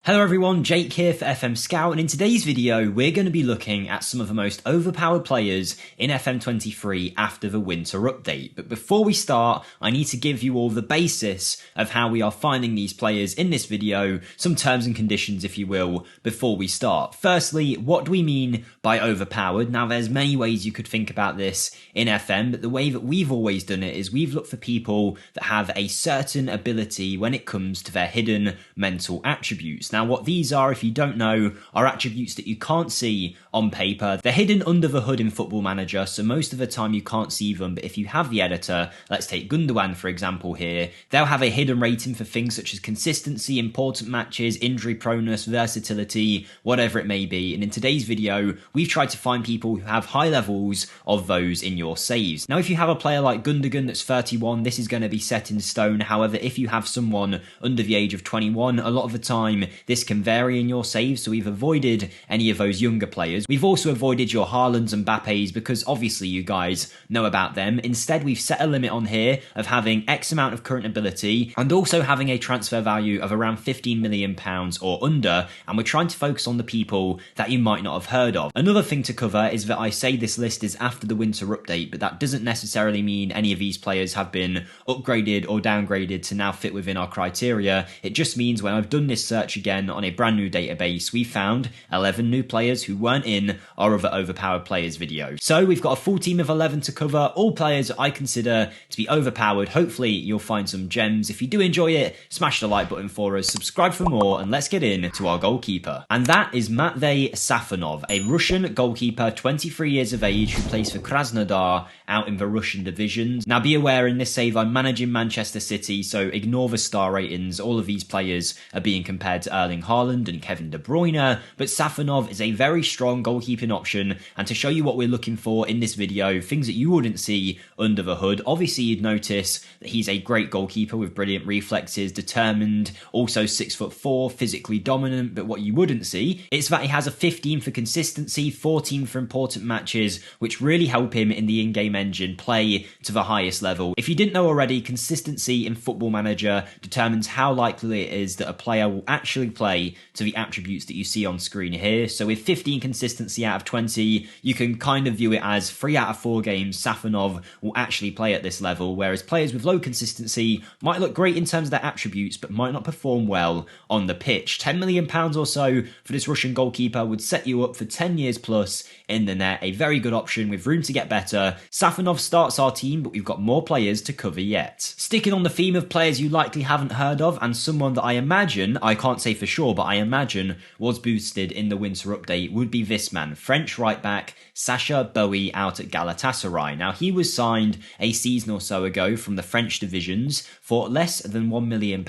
Hello everyone, Jake here for FMSCOUT, and in today's video we're going to be looking at some of the most overpowered players in FM23 after the winter update. But before we start, I need to give you all the basis of how we are finding these players in this video, some terms and conditions if you will, before we start. Firstly, what do we mean by overpowered? Now there's many ways you could think about this in FM, but the way that we've always done it is we've looked for people that have a certain ability when it comes to their hidden mental attributes. Now what these are, if you don't know, are attributes that you can't see on paper. They're hidden under the hood in Football Manager, so most of the time you can't see them, but if you have the editor, let's take Gundogan for example here, they'll have a hidden rating for things such as consistency, important matches, injury proneness, versatility, whatever it may be, and in today's video, we've tried to find people who have high levels of those in your saves. Now if you have a player like Gundogan that's 31, this is going to be set in stone. However, if you have someone under the age of 21, a lot of the time, this can vary in your saves, so we've avoided any of those younger players. We've also avoided your Haalands and Mbappes because obviously you guys know about them. Instead, we've set a limit on here of having X amount of current ability and also having a transfer value of around £15 million or under, and we're trying to focus on the people that you might not have heard of. Another thing to cover is that I say this list is after the winter update, but that doesn't necessarily mean any of these players have been upgraded or downgraded to now fit within our criteria. It just means when I've done this search again on a brand new database, we found 11 new players who weren't in our other overpowered players video. So we've got a full team of 11 to cover, all players that I consider to be overpowered. Hopefully you'll find some gems. If you do enjoy it, smash the like button for us, subscribe for more, and let's get into our goalkeeper. And that is Matvey Safonov, a Russian goalkeeper, 23 years of age, who plays for Krasnodar out in the Russian divisions. Now be aware, in this save I'm managing Manchester City, so ignore the star ratings. All of these players are being compared to Erling Haaland and Kevin De Bruyne, but Safonov is a very strong goalkeeping option, and to show you what we're looking for in this video, things that you wouldn't see under the hood, obviously you'd notice that he's a great goalkeeper with brilliant reflexes, determined, also 6'4", physically dominant, but what you wouldn't see is that he has a 15 for consistency, 14 for important matches, which really help him in the in-game engine play to the highest level. If you didn't know already, consistency in Football Manager determines how likely it is that a player will actually play to the attributes that you see on screen here. So with 15 consistency out of 20, you can kind of view it as 3 out of 4 games Safonov will actually play at this level, whereas players with low consistency might look great in terms of their attributes but might not perform well on the pitch. £10 million or so for this Russian goalkeeper would set you up for 10 years plus in the net, a very good option with room to get better. Safonov starts our team, but we've got more players to cover yet. Sticking on the theme of players you likely haven't heard of, and someone that I imagine, I can't say for sure, but I imagine was boosted in the winter update, would be this man, French right back Sacha Boey out at Galatasaray. Now he was signed a season or so ago from the French divisions for less than £1 million.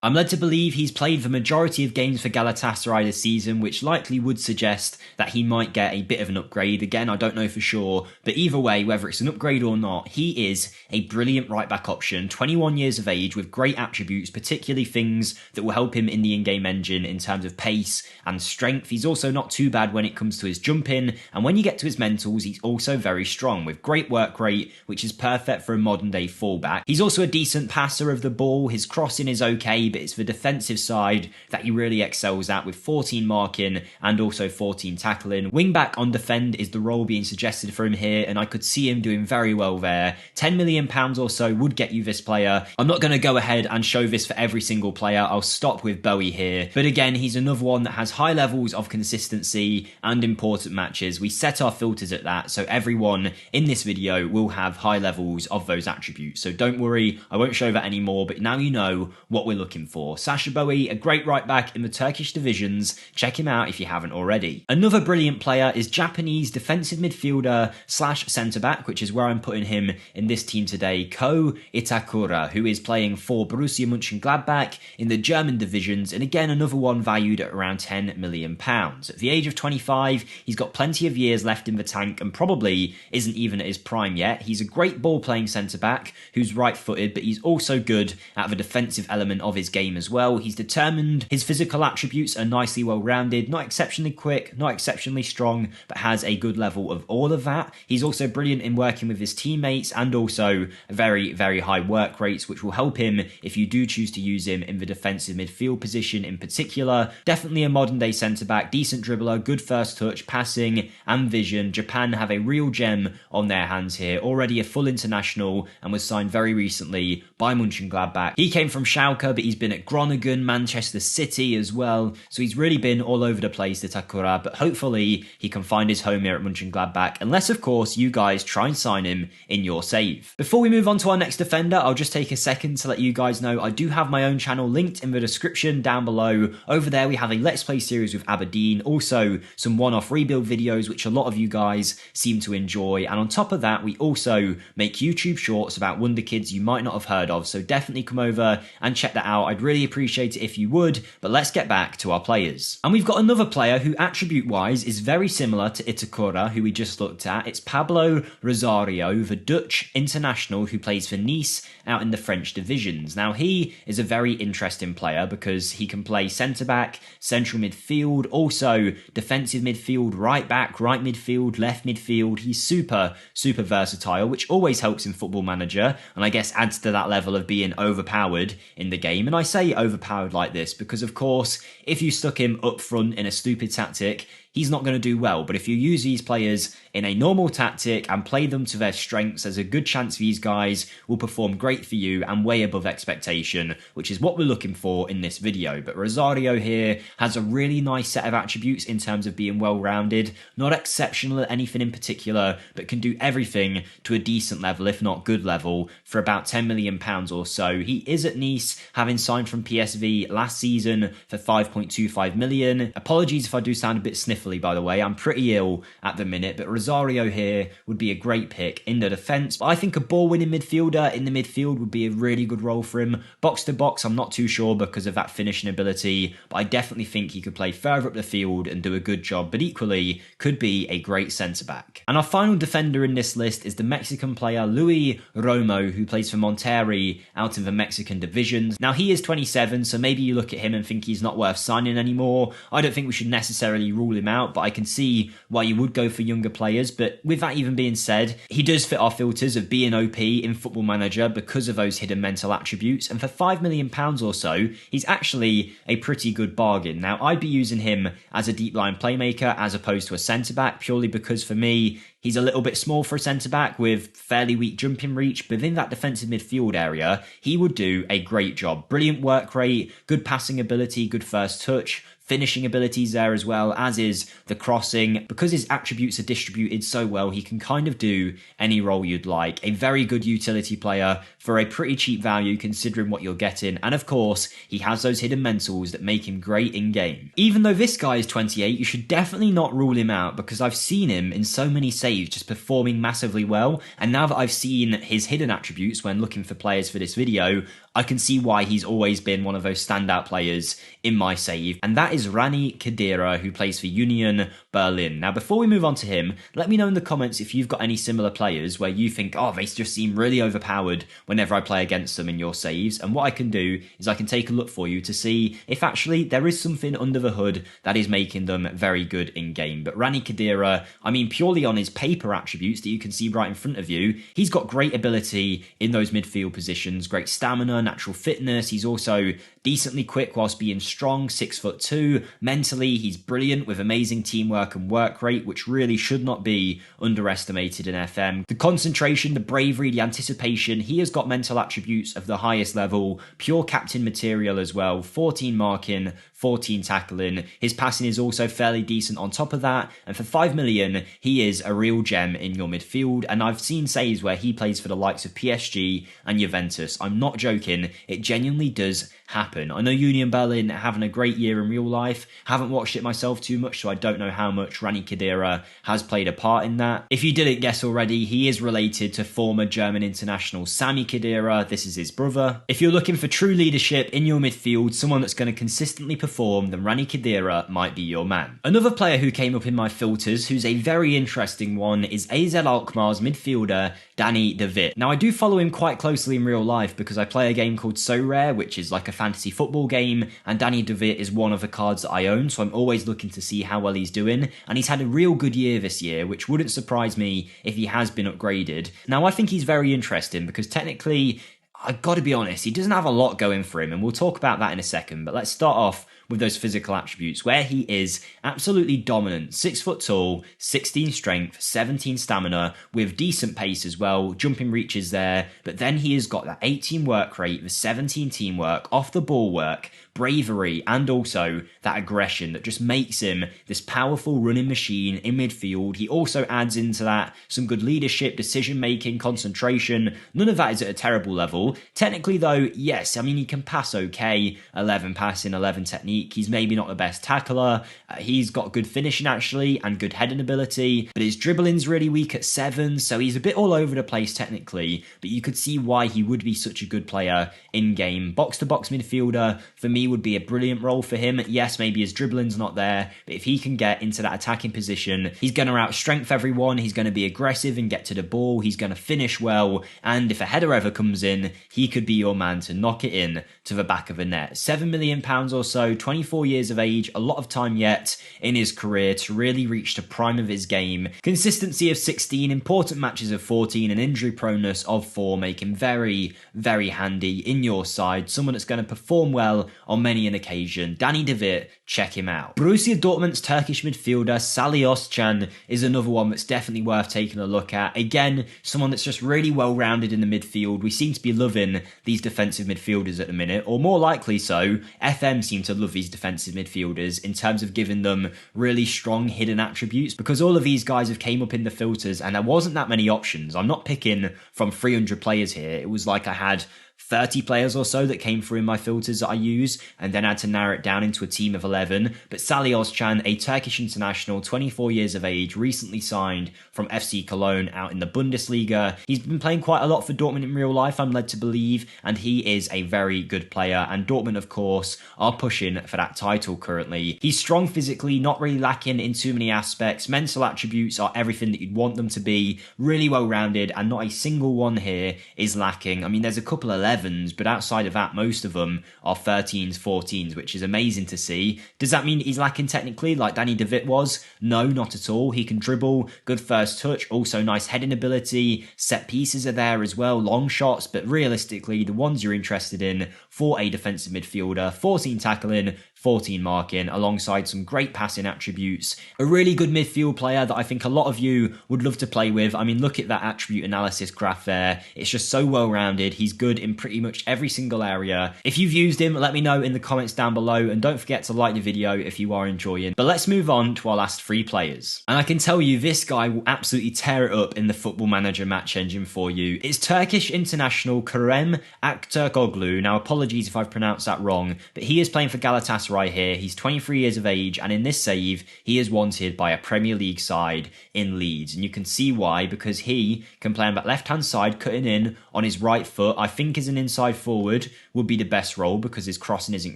I'm led to believe he's played the majority of games for Galatasaray this season, which likely would suggest that he might get a bit of an upgrade. Again, I don't know for sure, but either way, whether it's an upgrade or not, he is a brilliant right back option, 21 years of age with great attributes, particularly things that will help him in the in-game engine in terms of pace and strength. He's also not too bad when it comes to his jumping, and when you get to his mentals, he's also very strong with great work rate, which is perfect for a modern day fullback. He's also a decent passer of the ball. His crossing is okay, but it's the defensive side that he really excels at, with 14 marking and also 14 tackling. Wing-back on defend is the role being suggested for him here, and I could see him doing very well there. £10 million or so would get you this player. I'm not going to go ahead and show this for every single player. I'll stop with Bowie here, but again, he's another one that has high levels of consistency and important matches. We set our filters at that, so everyone in this video will have high levels of those attributes, so don't worry, I won't show that anymore, but now you know what we're looking for. Sacha Boey, a great right back in the Turkish divisions. Check him out if you haven't already. Another brilliant player is Japanese defensive midfielder slash centre back, which is where I'm putting him in this team today, Ko Itakura, who is playing for Borussia Mönchengladbach in the German divisions, and again another one valued at around £10 million. At the age of 25, he's got plenty of years left in the tank and probably isn't even at his prime yet. He's a great ball playing centre back who's right footed, but he's also good at the defensive element of his game as well. He's determined, his physical attributes are nicely well rounded, not exceptionally quick, not exceptionally strong, but has a good level of all of that. He's also brilliant in working with his teammates and also very, very high work rates, which will help him if you do choose to use him in the defensive midfield position. position in particular. Definitely a modern day centre back, decent dribbler, good first touch, passing and vision. Japan have a real gem on their hands here, already a full international and was signed very recently by Mönchengladbach. He came from Schalke, but he's been at Groningen, Manchester City as well, so he's really been all over the place, the Takura, but hopefully he can find his home here at Mönchengladbach, unless of course you guys try and sign him in your save. Before we move on to our next defender, I'll just take a second to let you guys know I do have my own channel linked in the description down below. Over there we have a Let's Play series with Aberdeen, also some one-off rebuild videos which a lot of you guys seem to enjoy, and on top of that we also make YouTube shorts about Wonderkids you might not have heard of, so definitely come over and check that out. I'd really appreciate it if you would, but let's get back to our players. And we've got another player who attribute-wise is very similar to Itakura, who we just looked at. It's Pablo Rosario, the Dutch international who plays for Nice out in the French divisions. Now he is a very interesting player because he can play centre-back, central midfield, also defensive midfield, right back, right midfield, left midfield. He's super versatile, which always helps in Football Manager, and I guess adds to that level of being overpowered in the game. And I say overpowered like this because of course if you stuck him up front in a stupid tactic, he's not going to do well. But if you use these players in a normal tactic and play them to their strengths, there's a good chance these guys will perform great for you and way above expectation, which is what we're looking for in this video. But Rosario here has a really nice set of attributes in terms of being well-rounded, not exceptional at anything in particular, but can do everything to a decent level, if not good level, for about £10 million or so. He is at Nice, having signed from PSV last season for 5.25 million. Apologies if I do sound a bit sniffly, by the way, I'm pretty ill at the minute, but Rosario here would be a great pick in the defence. But I think a ball-winning midfielder in the midfield would be a really good role for him. Box to box, I'm not too sure because of that finishing ability, but I definitely think he could play further up the field and do a good job, but equally could be a great centre-back. And our final defender in this list is the Mexican player Luis Romo, who plays for Monterrey out in the Mexican divisions. Now he is 27, so maybe you look at him and think he's not worth signing anymore. I don't think we should necessarily rule him out, but I can see why you would go for younger players. But with that even being said, he does fit our filters of being OP in Football Manager because of those hidden mental attributes, and for £5 million or so, he's actually a pretty good bargain. Now I'd be using him as a deep line playmaker as opposed to a centre-back, purely because for me, he's a little bit small for a centre-back with fairly weak jumping reach, but in that defensive midfield area, he would do a great job. Brilliant work rate, good passing ability, good first touch, finishing abilities there as well, as is the crossing. Because his attributes are distributed so well, he can kind of do any role you'd like. A very good utility player for a pretty cheap value considering what you're getting, and of course, he has those hidden mentals that make him great in-game. Even though this guy is 28, you should definitely not rule him out because I've seen him in so many saves just performing massively well, and now that I've seen his hidden attributes when looking for players for this video, I can see why he's always been one of those standout players in my save, and that is Rani Khedira, who plays for Union Berlin. Now, before we move on to him, let me know in the comments if you've got any similar players where you think, oh, they just seem really overpowered whenever I play against them in your saves, and what I can do is I can take a look for you to see if actually there is something under the hood that is making them very good in-game. But Rani Khedira, I mean, purely on his paper attributes that you can see right in front of you, he's got great ability in those midfield positions, great stamina, natural fitness. He's also decently quick whilst being strong, 6'2". Mentally, he's brilliant with amazing teamwork and work rate, which really should not be underestimated in FM. The concentration, the bravery, the anticipation, he has got mental attributes of the highest level, pure captain material as well, 14 marking, 14 tackling. His passing is also fairly decent on top of that, and for 5 million, he is a real gem in your midfield, and I've seen saves where he plays for the likes of PSG and Juventus. I'm not joking, it genuinely does happen. I know Union Berlin are having a great year in real life, haven't watched it myself too much, so I don't know how much Rani Khedira has played a part in that. If you didn't guess already, he is related to former German international Sami Khedira. This is his brother. If you're looking for true leadership in your midfield, someone that's going to consistently perform, then Rani Khedira might be your man. Another player who came up in my filters, who's a very interesting one, is AZ Alkmaar's midfielder Danny de Wit. Now, I do follow him quite closely in real life because I play a game called So Rare, which is like a fantasy football game, and Danny de Wit is one of the cards that I own, so I'm always looking to see how well he's doing, and he's had a real good year this year, which wouldn't surprise me if he has been upgraded. Now, I think he's very interesting because technically, I gotta be honest, he doesn't have a lot going for him, and we'll talk about that in a second, but let's start off with those physical attributes where he is absolutely dominant. 6 foot tall, 16 strength, 17 stamina, with decent pace as well, jumping reaches there, but then he has got that 18 work rate, the 17 teamwork, off the ball work, bravery, and also that aggression that just makes him this powerful running machine in midfield. He also adds into that some good leadership, decision making, concentration. None of that is at a terrible level. Technically though, yes, I mean he can pass okay, 11 passing, 11 technique. He's maybe not the best tackler. He's got good finishing actually and good heading ability, but his dribbling's really weak at 7, so he's a bit all over the place technically, but you could see why he would be such a good player in game. Box to box midfielder for me would be a brilliant role for him. Yes, maybe his dribbling's not there, but if he can get into that attacking position, he's going to out-strength everyone, he's going to be aggressive and get to the ball, he's going to finish well, and if a header ever comes in, he could be your man to knock it in to the back of the net. £7 million or so, 24 years of age, a lot of time yet in his career to really reach the prime of his game. Consistency of 16, important matches of 14, and injury proneness of 4 make him very, very handy in your side. Someone that's going to perform well on many an occasion. Danny De Vit, check him out. Borussia Dortmund's Turkish midfielder Salih Özcan is another one that's definitely worth taking a look at. Again, someone that's just really well rounded in the midfield. We seem to be loving these defensive midfielders at the minute, or more likely so, FM seem to love these defensive midfielders in terms of giving them really strong hidden attributes, because all of these guys have came up in the filters and there wasn't that many options. I'm not picking from 300 players here. It was like I had 30 players or so that came through in my filters that I use, and then I had to narrow it down into a team of 11. But Salih Özcan, a Turkish international, 24 years of age, recently signed from FC Cologne out in the Bundesliga. He's been playing quite a lot for Dortmund in real life, I'm led to believe, and he is a very good player. And Dortmund, of course, are pushing for that title currently. He's strong physically, not really lacking in too many aspects. Mental attributes are everything that you'd want them to be. Really well-rounded, and not a single one here is lacking. I mean, there's a couple of 11s, but outside of that, most of them are 13s, 14s, which is amazing to see. Does that mean he's lacking technically like Danny De Vit was? No, not at all. He can dribble, good first touch, also nice heading ability, set pieces are there as well, long shots, but realistically, the ones you're interested in for a defensive midfielder, 14 tackling, 14 marking, alongside some great passing attributes. A really good midfield player that I think a lot of you would love to play with. I mean, look at that attribute analysis graph there. It's just so well-rounded. He's good in pretty much every single area. If you've used him, let me know in the comments down below, and don't forget to like the video if you are enjoying. But let's move on to our last 3 players. And I can tell you, this guy will absolutely tear it up in the Football Manager match engine for you. It's Turkish international Kerem Aktürkoğlu. Now, apologies if I've pronounced that wrong, but he is playing for Galatasaray here. He's 23 years of age, and in this save, he is wanted by a Premier League side in Leeds. And you can see why, because he can play on that left-hand side, cutting in on his right foot. I think as an inside forward would be the best role because his crossing isn't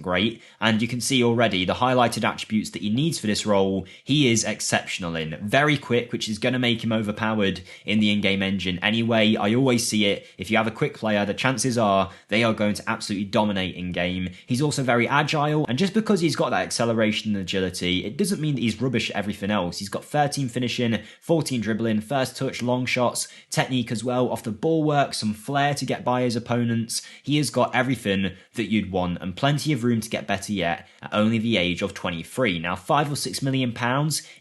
great. And you can see already the highlighted attributes that he needs for this role. He is exceptional in. Very quick, which is going to make him overpowered in the in-game engine anyway. I always see it. If you have a quick player, the chances are they are going to absolutely dominate in-game. He's also very agile, and just because he's got that acceleration and agility, it doesn't mean that he's rubbish at everything else. He's got 13 finishing, 14 dribbling, first touch, long shots, technique as well, off the ball work, some flair to get by his opponents. He has got everything that you'd want, and plenty of room to get better yet at only the age of 23. Now, £5 or £6 million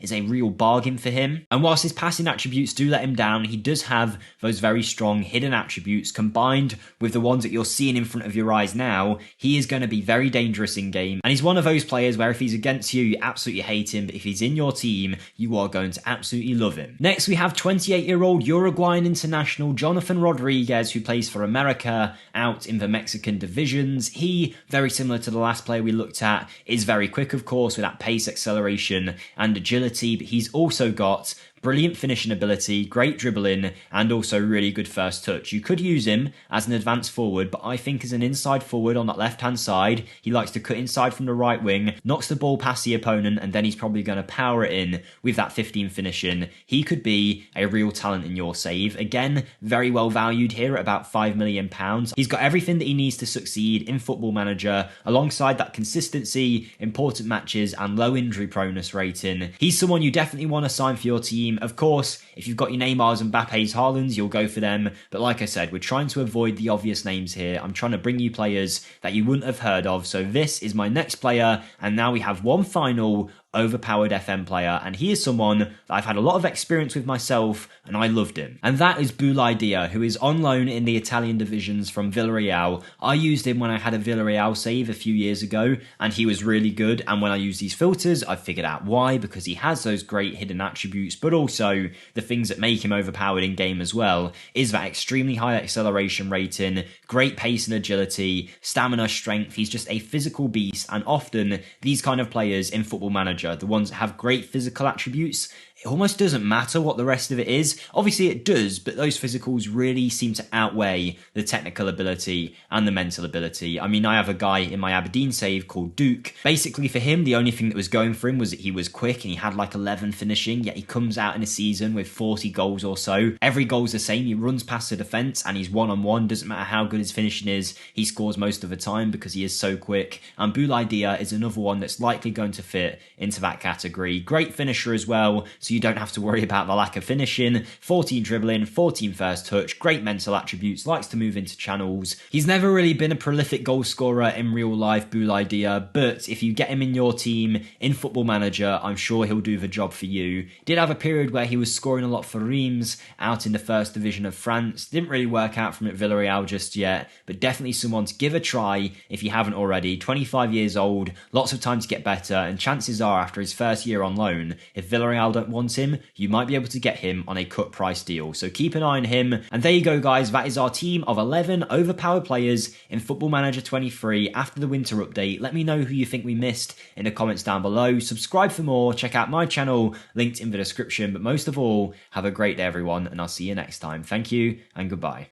is a real bargain for him, and whilst his passing attributes do let him down, he does have those very strong hidden attributes combined with the ones that you're seeing in front of your eyes now. He is going to be very dangerous in game, and he's one of those players where if he's against you, you absolutely hate him, but if he's in your team, you are going to absolutely love him. Next, we have 28-year-old Uruguayan international Jonathan Rodriguez, who plays for America out in the Mexican divisions. He, very similar to the last player we looked at, is very quick, of course, with that pace, acceleration, and agility, but he's also got brilliant finishing ability, great dribbling, and also really good first touch. You could use him as an advanced forward, but I think as an inside forward on that left-hand side, he likes to cut inside from the right wing, knocks the ball past the opponent, and then he's probably going to power it in with that 15 finishing. He could be a real talent in your save. Again, very well valued here at about £5 million. He's got everything that he needs to succeed in Football Manager, alongside that consistency, important matches, and low injury proneness rating. He's someone you definitely want to sign for your team team. Of course, if you've got your Neymars and Mbappe's, Haalands, you'll go for them. But like I said, we're trying to avoid the obvious names here. I'm trying to bring you players that you wouldn't have heard of. So this is my next player. And now we have one final overpowered FM player, and he is someone that I've had a lot of experience with myself, and I loved him. And that is Boulaye Dia, who is on loan in the Italian divisions from Villarreal. I used him when I had a Villarreal save a few years ago, and he was really good. And when I use these filters, I figured out why, because he has those great hidden attributes, but also the things that make him overpowered in game as well, is that extremely high acceleration rating, great pace and agility, stamina, strength. He's just a physical beast, and often these kind of players in Football Manager, the ones that have great physical attributes, it almost doesn't matter what the rest of it is. Obviously it does, but those physicals really seem to outweigh the technical ability and the mental ability. I mean, I have a guy in my Aberdeen save called Duke. Basically for him, the only thing that was going for him was that he was quick and he had like 11 finishing, yet he comes out in a season with 40 goals or so. Every goal's the same. He runs past the defence and he's one-on-one. Doesn't matter how good his finishing is, he scores most of the time because he is so quick. And Boulaye Dia is another one that's likely going to fit into that category. Great finisher as well, so you don't have to worry about the lack of finishing. 14 dribbling, 14 first touch, great mental attributes, likes to move into channels. He's never really been a prolific goal scorer in real life, Boulaye Dia, but if you get him in your team in Football Manager, I'm sure he'll do the job for you. Did have a period where he was scoring a lot for Reims out in the first division of France. Didn't really work out from at Villarreal just yet, but definitely someone to give a try if you haven't already. 25 years old, lots of time to get better, and chances are after his first year on loan, if Villarreal don't want him, you might be able to get him on a cut price deal. So keep an eye on him. And there you go, guys. That is our team of 11 overpowered players in Football Manager 23 after the winter update. Let me know who you think we missed in the comments down below. Subscribe for more. Check out my channel, linked in the description. But most of all, have a great day, everyone, and I'll see you next time. Thank you and goodbye.